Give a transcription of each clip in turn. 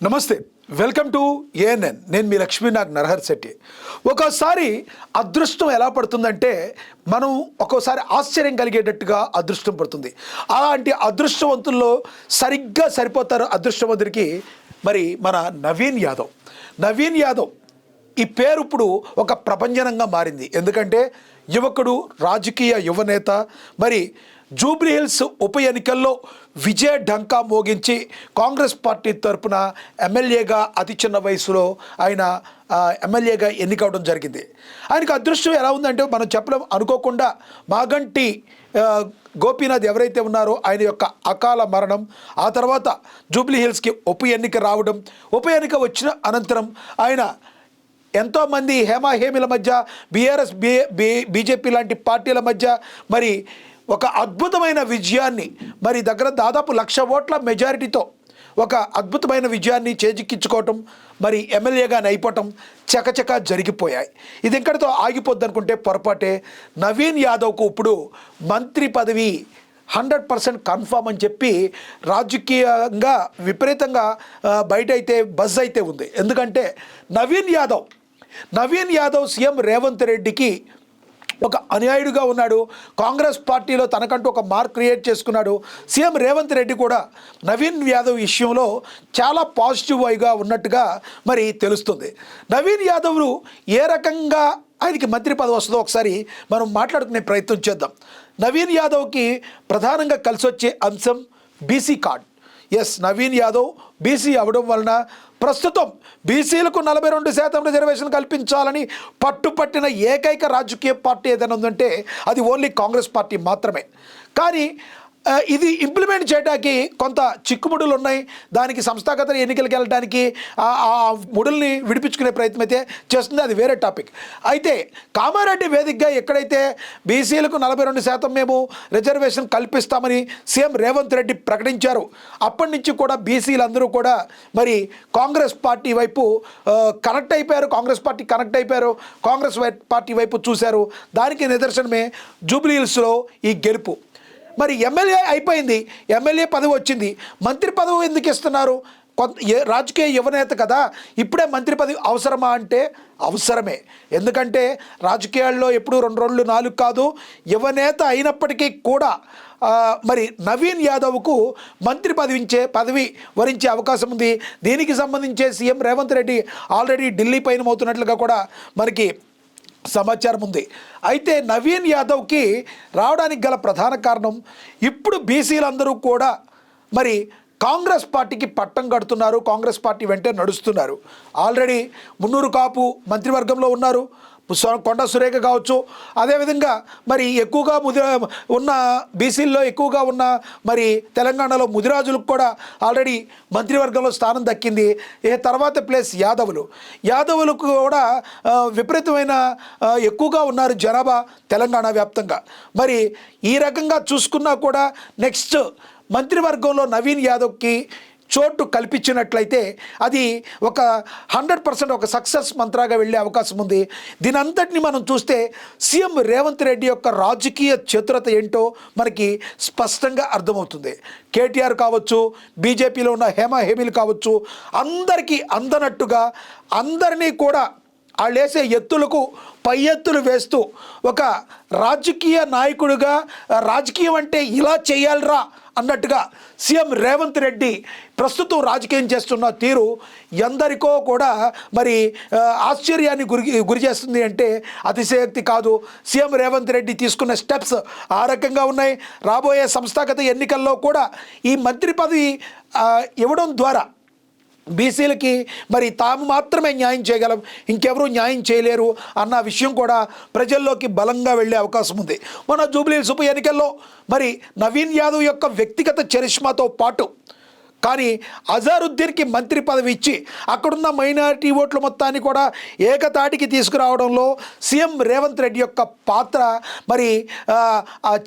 నమస్తే, welcome to ANN. నేను మీ లక్ష్మీనాగ్ నరహర్ శెట్టి. ఒక్కోసారి అదృష్టం ఎలా పడుతుందంటే మనం ఒక్కోసారి ఆశ్చర్యం కలిగేటట్టుగా అదృష్టం పడుతుంది. అలాంటి అదృష్టవంతుల్లో సరిగ్గా సరిపోతారు అదృష్టవంతుడికి మరి మన నవీన్ యాదవ్ ఈ పేరు ఇప్పుడు ఒక ప్రపంచనంగా మారింది. ఎందుకంటే యువకుడు, రాజకీయ యువనేత, మరి జూబ్లీహిల్స్ ఉప ఎన్నికల్లో విజయ ఢంకా మోగించి కాంగ్రెస్ పార్టీ తరఫున ఎమ్మెల్యేగా అతి చిన్న వయసులో ఆయన ఎమ్మెల్యేగా ఎన్నికవడం జరిగింది. ఆయనకు అదృష్టం ఎలా ఉందంటే మనం చెప్పలేం. అనుకోకుండా మాగంటి గోపీనాథ్ ఎవరైతే ఉన్నారో ఆయన యొక్క అకాల మరణం, ఆ తర్వాత జూబ్లీహిల్స్కి ఉప ఎన్నిక రావడం, ఉప ఎన్నిక వచ్చిన అనంతరం ఆయన ఎంతోమంది హేమాహేమిల మధ్య, బీఆర్ఎస్ బీజేపీ లాంటి పార్టీల మధ్య మరి ఒక అద్భుతమైన విజయాన్ని, మరి దాదాపు 1,00,000 ఓట్ల మెజారిటీతో ఒక అద్భుతమైన విజయాన్ని చేజిక్కించుకోవటం, మరి ఎమ్మెల్యేగా అయిపోవటం చకచకా జరిగిపోయాయి. ఇది ఇక్కడితో ఆగిపోద్ది అనుకుంటే పొరపాటే. నవీన్ యాదవ్కు ఇప్పుడు మంత్రి పదవి 100% కన్ఫామ్ అని చెప్పి రాజకీయంగా విపరీతంగా బయట అయితే బజ్ అయితే ఉంది. ఎందుకంటే నవీన్ యాదవ్ సీఎం రేవంత్ రెడ్డికి ఒక అనుయాయుడిగా ఉన్నాడు. కాంగ్రెస్ పార్టీలో తనకంటూ ఒక మార్క్ క్రియేట్ చేసుకున్నాడు. సీఎం రేవంత్ రెడ్డి కూడా నవీన్ యాదవ్ విషయంలో చాలా పాజిటివ్గా ఉన్నట్టుగా మరి తెలుస్తుంది. నవీన్ యాదవ్ను ఏ రకంగా ఆయనకి మంత్రి పదవి వస్తుందో ఒకసారి మనం మాట్లాడుకునే ప్రయత్నం చేద్దాం. నవీన్ యాదవ్కి ప్రధానంగా కలిసి వచ్చే అంశం BC card. Naveen Yadav BC అవడం వలన ప్రస్తుతం బీసీలకు 42% రిజర్వేషన్ కల్పించాలని పట్టుపట్టిన ఏకైక రాజకీయ పార్టీ ఏదైనా ఉందంటే అది ఓన్లీ కాంగ్రెస్ పార్టీ మాత్రమే. కానీ ఇది ఇంప్లిమెంట్ చేయడానికి కొంత చిక్కుముడులు ఉన్నాయి. దానికి సంస్థాగత ఎన్నికలకు వెళ్ళడానికి ఆ ముడుల్ని విడిపించుకునే ప్రయత్నం అయితే చేస్తుంది, అది వేరే టాపిక్. అయితే కామారెడ్డి వేదికగా ఎక్కడైతే బీసీలకు 42% మేము రిజర్వేషన్ కల్పిస్తామని సీఎం రేవంత్ రెడ్డి ప్రకటించారు, అప్పటి నుంచి కూడా బీసీలందరూ కూడా మరి కాంగ్రెస్ పార్టీ వైపు కనెక్ట్ అయిపోయారు. కాంగ్రెస్ పార్టీ వైపు చూశారు. దానికి నిదర్శనమే జూబ్లీహిల్స్లో ఈ గెలుపు. మరి ఎమ్మెల్యే అయిపోయింది, ఎమ్మెల్యే పదవి వచ్చింది, మంత్రి పదవి ఎందుకు ఇస్తున్నారు? రాజకీయ యువనేత కదా, ఇప్పుడే మంత్రి పదవి అవసరమా అంటే అవసరమే. ఎందుకంటే రాజకీయాల్లో ఎప్పుడు 2 రోజులు 4 కాదు. యువనేత అయినప్పటికీ కూడా మరి నవీన్ యాదవ్కు మంత్రి పదవి వరించే అవకాశం ఉంది. దీనికి సంబంధించి సీఎం రేవంత్ రెడ్డి ఆల్రెడీ ఢిల్లీ పైన అవుతున్నట్లుగా కూడా మనకి సమాచారం ఉంది. అయితే నవీన్ యాదవ్కి రావడానికి గల ప్రధాన కారణం ఇప్పుడు బీసీలందరూ కూడా మరి కాంగ్రెస్ పార్టీకి పట్టం కడుతున్నారు, కాంగ్రెస్ పార్టీ వెంటే నడుస్తున్నారు. ఆల్రెడీ మున్నూరు కాపు మంత్రివర్గంలో ఉన్నారు, కొండ సురేఖ కావచ్చు, అదేవిధంగా మరి ఎక్కువగా ఉన్న బీసీల్లో ఎక్కువగా ఉన్న మరి తెలంగాణలో ముదిరాజులకు కూడా ఆల్రెడీ మంత్రివర్గంలో స్థానం దక్కింది. తర్వాత ప్లేస్ యాదవులకు కూడా విపరీతమైన ఎక్కువగా ఉన్నారు జనాభా తెలంగాణ వ్యాప్తంగా. మరి ఈ రకంగా చూసుకున్నా కూడా నెక్స్ట్ మంత్రివర్గంలో నవీన్ యాదవ్కి చోటు కల్పించినట్లయితే అది ఒక 100% ఒక సక్సెస్ మంత్రాగా వెళ్ళే అవకాశం ఉంది. దీనంతటిని మనం చూస్తే సీఎం రేవంత్ రెడ్డి యొక్క రాజకీయ చతురత ఏంటో మనకి స్పష్టంగా అర్థమవుతుంది. కేటీఆర్ కావచ్చు, బీజేపీలో ఉన్న హేమీలు కావచ్చు, అందరికీ అందనట్టుగా అందరినీ కూడా వాళ్ళు వేసే ఎత్తులకు పై ఎత్తులు వేస్తూ ఒక రాజకీయ నాయకుడిగా రాజకీయం అంటే ఇలా చేయాలరా అన్నట్టుగా సీఎం రేవంత్ రెడ్డి ప్రస్తుతం రాజకీయం చేస్తున్న తీరు ఎందరికో కూడా మరి ఆశ్చర్యాన్ని గురి చేస్తుంది అంటే అతిశయోక్తి కాదు. సీఎం రేవంత్ రెడ్డి తీసుకున్న స్టెప్స్ ఆ రకంగా ఉన్నాయి. రాబోయే సంస్థాగత ఎన్నికల్లో కూడా ఈ మంత్రి పదవి ఇవ్వడం ద్వారా బీసీలకి మరి తాము మాత్రమే న్యాయం చేయగలం, ఇంకెవరూ న్యాయం చేయలేరు అన్న విషయం కూడా ప్రజల్లోకి బలంగా వెళ్ళే అవకాశం ఉంది. మన జూబ్లీహిల్స్ ఉప ఎన్నికల్లో మరి నవీన్ యాదవ్ యొక్క వ్యక్తిగత చరిష్మాతో పాటు కానీ అజారుద్దీన్కి మంత్రి పదవి ఇచ్చి అక్కడున్న మైనారిటీ ఓట్ల మొత్తాన్ని కూడా ఏకతాటికి తీసుకురావడంలో సీఎం రేవంత్ రెడ్డి యొక్క పాత్ర మరి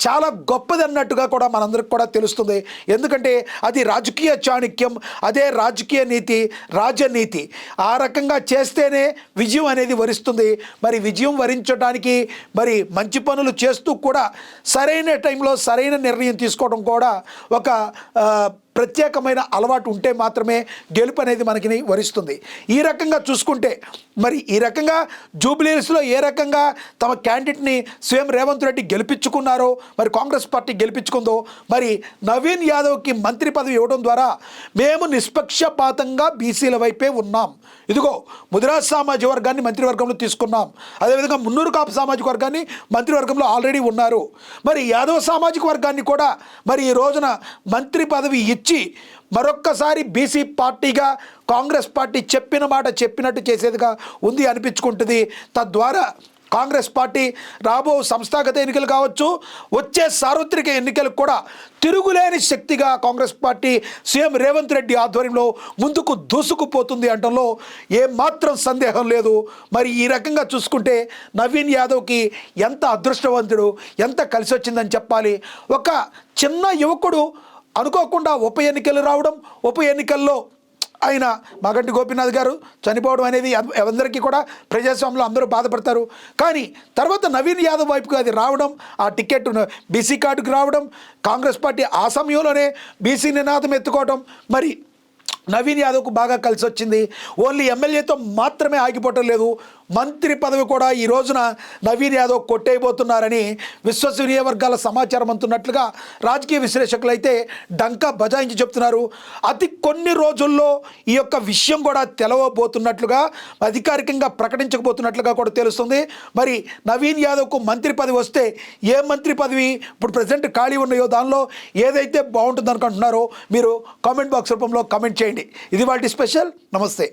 చాలా గొప్పది అన్నట్టుగా కూడా మనందరికి కూడా తెలుస్తుంది. ఎందుకంటే అది రాజకీయ చాణక్యం, అదే రాజకీయ నీతి, రాజనీతి. ఆ రకంగా చేస్తేనే విజయం అనేది వరిస్తుంది. మరి విజయం వరించడానికి మరి మంచి పనులు చేస్తూ కూడా సరైన టైంలో సరైన నిర్ణయం తీసుకోవడం కూడా ఒక ప్రత్యేకమైన అలవాటు ఉంటే మాత్రమే గెలుపు అనేది మనకి వరిస్తుంది. ఈ రకంగా చూసుకుంటే మరి ఈ రకంగా జూబ్లీహిల్స్లో ఏ రకంగా తమ క్యాండిడేట్ని సీఎం రేవంత్ రెడ్డి గెలిపించుకున్నారో, మరి కాంగ్రెస్ పార్టీ గెలిపించుకుందో, మరి నవీన్ యాదవ్కి మంత్రి పదవి ఇవ్వడం ద్వారా మేము నిష్పక్షపాతంగా బీసీల వైపే ఉన్నాం, ఇదిగో ముదిరాజ్ సామాజిక వర్గాన్ని మంత్రివర్గంలో తీసుకున్నాం, అదేవిధంగా మున్నూరు కాపు సామాజిక వర్గాన్ని మంత్రివర్గంలో ఆల్రెడీ ఉన్నారు, మరి యాదవ్ సామాజిక వర్గాన్ని కూడా మరి ఈ రోజున మంత్రి పదవి ఇచ్చి మరొక్కసారి బీసీ పార్టీగా కాంగ్రెస్ పార్టీ చెప్పిన మాట చెప్పినట్టు చేసేదిగా ఉంది అనిపించుకుంటుంది. తద్వారా కాంగ్రెస్ పార్టీ రాబో సంస్థాగత ఎన్నికలు కావచ్చు, వచ్చే సార్వత్రిక ఎన్నికలకు కూడా తిరుగులేని శక్తిగా కాంగ్రెస్ పార్టీ సీఎం రేవంత్ రెడ్డి ఆధ్వర్యంలో ముందుకు దూసుకుపోతుంది అనడంలో ఏమాత్రం సందేహం లేదు. మరి ఈ రకంగా చూసుకుంటే నవీన్ యాదవ్కి ఎంత అదృష్టవంతుడు, ఎంత కలిసి వచ్చిందని చెప్పాలి. ఒక చిన్న యువకుడు అనుకోకుండా ఉప ఎన్నికలు రావడం, ఉప ఎన్నికల్లో ఆయన మాగంటి గోపీనాథ్ గారు చనిపోవడం అనేది అందరికీ కూడా ప్రజాస్వామ్యంలో అందరూ బాధపడతారు. కానీ తర్వాత నవీన్ యాదవ్ వైపుకి అది రావడం, ఆ టికెట్ బీసీ కార్డుకు రావడం, కాంగ్రెస్ పార్టీ ఆ సమయంలోనే బీసీ నినాదం ఎత్తుకోవడం, మరి నవీన్ యాదవ్కు బాగా కలిసి వచ్చింది. ఓన్లీ ఎమ్మెల్యేతో మాత్రమే ఆగిపోవటం లేదు, మంత్రి పదవి కూడా ఈ రోజున నవీన్ యాదవ్ కొట్టేయబోతున్నారని విశ్వసనీయ వర్గాల సమాచారం అందుతున్నట్లుగా రాజకీయ విశ్లేషకులు అయితే డంకా బజాయించి చెప్తున్నారు. అతి కొన్ని రోజుల్లో ఈ యొక్క విషయం కూడా తెలవబోతున్నట్లుగా, అధికారికంగా ప్రకటించకపోతున్నట్లుగా కూడా తెలుస్తుంది. మరి నవీన్ యాదవ్కు మంత్రి పదవి వస్తే ఏ మంత్రి పదవి ఇప్పుడు ప్రజెంట్ ఖాళీ ఉన్నాయో దానిలో ఏదైతే బాగుంటుంది అనుకుంటున్నారో మీరు కామెంట్ బాక్స్ రూపంలో కామెంట్ చేయండి. ఇది వాటి స్పెషల్. నమస్తే.